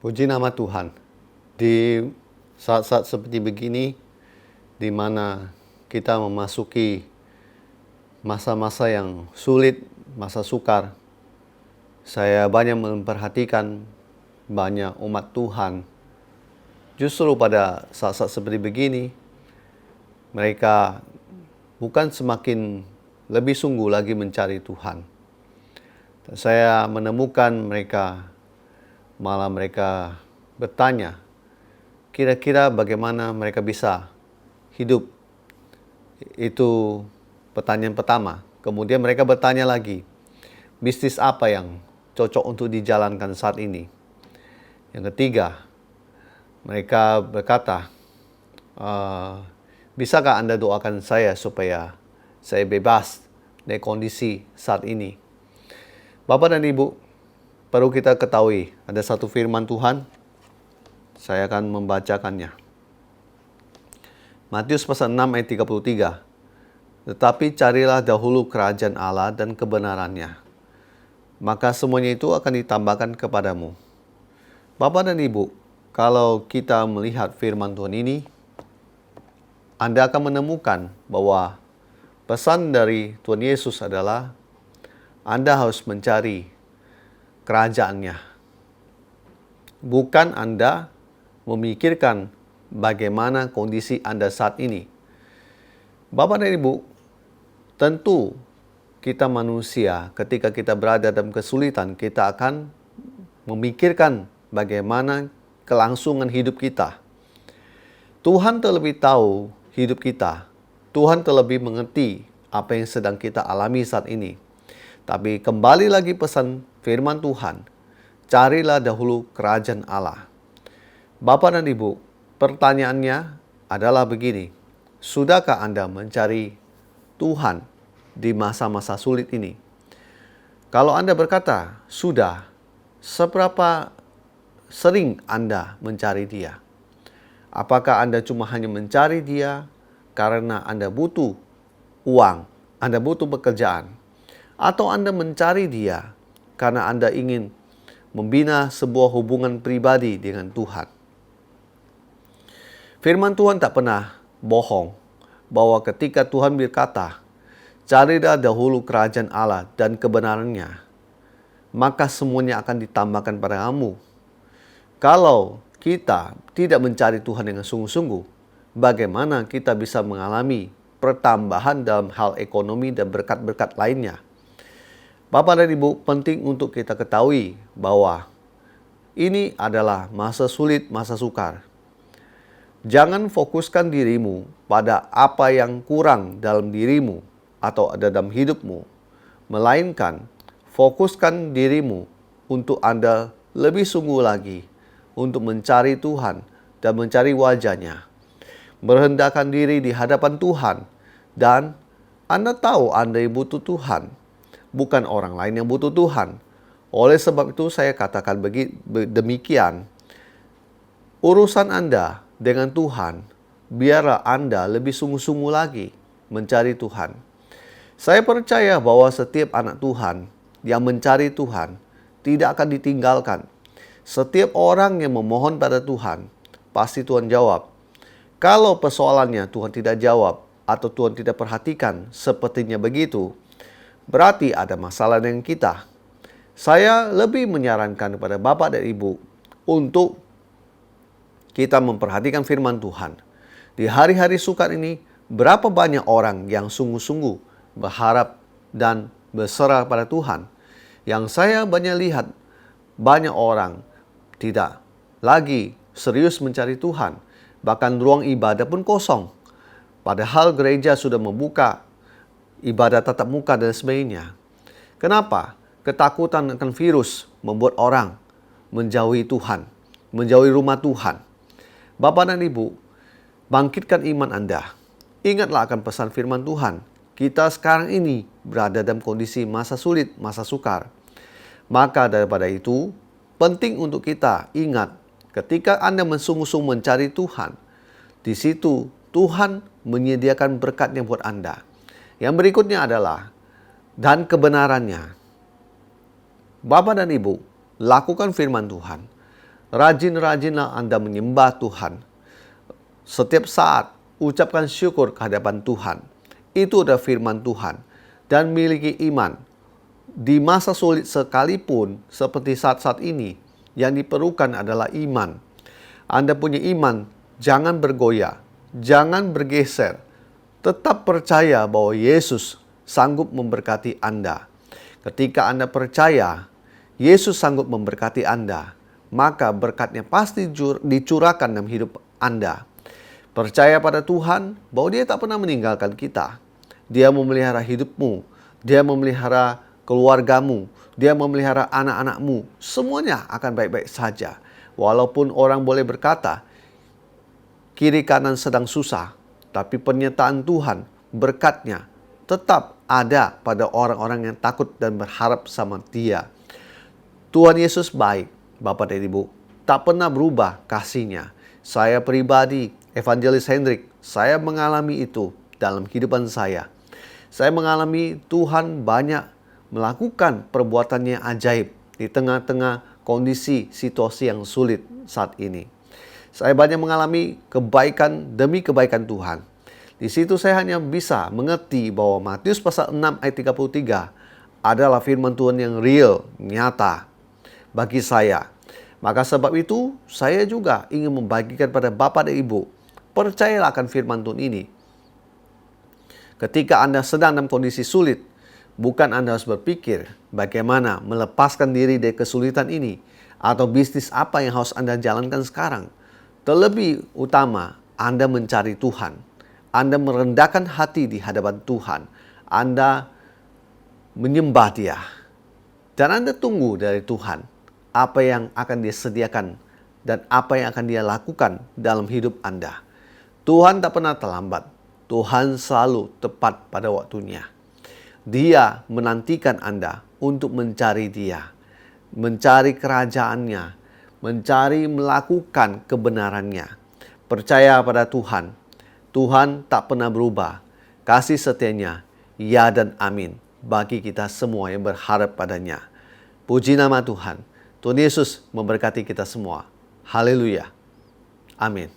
Puji nama Tuhan. Di saat-saat seperti begini, di mana kita memasuki masa-masa yang sulit, masa sukar, saya banyak memperhatikan banyak umat Tuhan. Justru pada saat-saat seperti begini, mereka bukan semakin lebih sungguh lagi mencari Tuhan. Saya menemukan malah mereka bertanya, kira-kira bagaimana mereka bisa hidup? Itu pertanyaan pertama. Kemudian mereka bertanya lagi, bisnis apa yang cocok untuk dijalankan saat ini? Yang ketiga, mereka berkata, bisakah Anda doakan saya supaya saya bebas dari kondisi saat ini? Bapak dan Ibu, perlu kita ketahui ada satu firman Tuhan. Saya akan membacakannya. Matius pasal 6 ayat 33. Tetapi carilah dahulu kerajaan Allah dan kebenarannya, maka semuanya itu akan ditambahkan kepadamu. Bapak dan Ibu, kalau kita melihat firman Tuhan ini, Anda akan menemukan bahwa pesan dari Tuhan Yesus adalah Anda harus mencari kerajaannya. Bukan Anda memikirkan bagaimana kondisi Anda saat ini. Bapak dan Ibu, tentu kita manusia ketika kita berada dalam kesulitan, kita akan memikirkan bagaimana kelangsungan hidup kita. Tuhan terlebih tahu hidup kita. Tuhan terlebih mengerti apa yang sedang kita alami saat ini. Tapi kembali lagi pesan firman Tuhan, carilah dahulu kerajaan Allah. Bapak dan Ibu, pertanyaannya adalah begini, sudahkah Anda mencari Tuhan di masa-masa sulit ini? Kalau Anda berkata, sudah, seberapa sering Anda mencari Dia? Apakah Anda cuma hanya mencari Dia karena Anda butuh uang, Anda butuh pekerjaan? Atau Anda mencari Dia karena Anda ingin membina sebuah hubungan pribadi dengan Tuhan? Firman Tuhan tak pernah bohong bahwa ketika Tuhan berkata, carilah dahulu kerajaan Allah dan kebenarannya, maka semuanya akan ditambahkan pada kamu. Kalau kita tidak mencari Tuhan dengan sungguh-sungguh, bagaimana kita bisa mengalami pertambahan dalam hal ekonomi dan berkat-berkat lainnya? Bapak dan Ibu, penting untuk kita ketahui bahwa ini adalah masa sulit, masa sukar. Jangan fokuskan dirimu pada apa yang kurang dalam dirimu atau dalam hidupmu, melainkan fokuskan dirimu untuk Anda lebih sungguh lagi untuk mencari Tuhan dan mencari wajah-Nya. Merendahkan diri di hadapan Tuhan, dan Anda tahu Anda butuh Tuhan, bukan orang lain yang butuh Tuhan. Oleh sebab itu saya katakan demikian, urusan Anda dengan Tuhan, biarlah Anda lebih sungguh-sungguh lagi mencari Tuhan. Saya percaya bahwa setiap anak Tuhan yang mencari Tuhan tidak akan ditinggalkan. Setiap orang yang memohon pada Tuhan, pasti Tuhan jawab. Kalau persoalannya Tuhan tidak jawab atau Tuhan tidak perhatikan sepertinya begitu, berarti ada masalah dengan kita. Saya lebih menyarankan kepada Bapak dan Ibu untuk kita memperhatikan firman Tuhan. Di hari-hari sukar ini, berapa banyak orang yang sungguh-sungguh berharap dan berserah pada Tuhan. Yang saya banyak lihat, banyak orang tidak lagi serius mencari Tuhan. Bahkan ruang ibadah pun kosong. Padahal gereja sudah membuka ibadah tatap muka dan sebagainya. Kenapa? Ketakutan akan virus membuat orang menjauhi Tuhan, menjauhi rumah Tuhan. Bapak dan Ibu, bangkitkan iman Anda. Ingatlah akan pesan firman Tuhan. Kita sekarang ini berada dalam kondisi masa sulit, masa sukar. Maka daripada itu, penting untuk kita ingat, ketika Anda sungguh-sungguh mencari Tuhan, di situ Tuhan menyediakan berkatnya buat Anda. Yang berikutnya adalah, dan kebenarannya. Bapak dan Ibu, lakukan firman Tuhan. Rajin-rajinlah Anda menyembah Tuhan. Setiap saat ucapkan syukur kehadapan Tuhan. Itu adalah firman Tuhan. Dan miliki iman. Di masa sulit sekalipun seperti saat-saat ini, yang diperlukan adalah iman. Anda punya iman, jangan bergoyah, jangan bergeser. Tetap percaya bahwa Yesus sanggup memberkati Anda. Ketika Anda percaya Yesus sanggup memberkati Anda, maka berkatnya pasti dicurahkan dalam hidup Anda. Percaya pada Tuhan bahwa Dia tak pernah meninggalkan kita. Dia memelihara hidupmu, Dia memelihara keluargamu, Dia memelihara anak-anakmu. Semuanya akan baik-baik saja. Walaupun orang boleh berkata, kiri kanan sedang susah, tapi pernyataan Tuhan, berkatnya tetap ada pada orang-orang yang takut dan berharap sama Dia. Tuhan Yesus baik, Bapak dan Ibu, tak pernah berubah kasih-Nya. Saya pribadi, Evangelis Hendrik, saya mengalami itu dalam kehidupan saya. Saya mengalami Tuhan banyak melakukan perbuatannya ajaib di tengah-tengah kondisi situasi yang sulit saat ini. Saya banyak mengalami kebaikan demi kebaikan Tuhan. Di situ saya hanya bisa mengerti bahwa Matius pasal 6 ayat 33 adalah firman Tuhan yang real, nyata bagi saya. Maka sebab itu saya juga ingin membagikan pada Bapak dan Ibu, percayalah akan firman Tuhan ini. Ketika Anda sedang dalam kondisi sulit, bukan Anda harus berpikir bagaimana melepaskan diri dari kesulitan ini, atau bisnis apa yang harus Anda jalankan sekarang. Terlebih utama, Anda mencari Tuhan. Anda merendahkan hati di hadapan Tuhan. Anda menyembah Dia. Dan Anda tunggu dari Tuhan apa yang akan Dia sediakan dan apa yang akan Dia lakukan dalam hidup Anda. Tuhan tak pernah terlambat. Tuhan selalu tepat pada waktunya. Dia menantikan Anda untuk mencari Dia, mencari kerajaan-Nya, mencari melakukan kebenaran-Nya. Percaya pada Tuhan. Tuhan tak pernah berubah. Kasih setia-Nya, ya dan amin bagi kita semua yang berharap padanya. Puji nama Tuhan. Tuhan Yesus memberkati kita semua. Haleluya. Amin.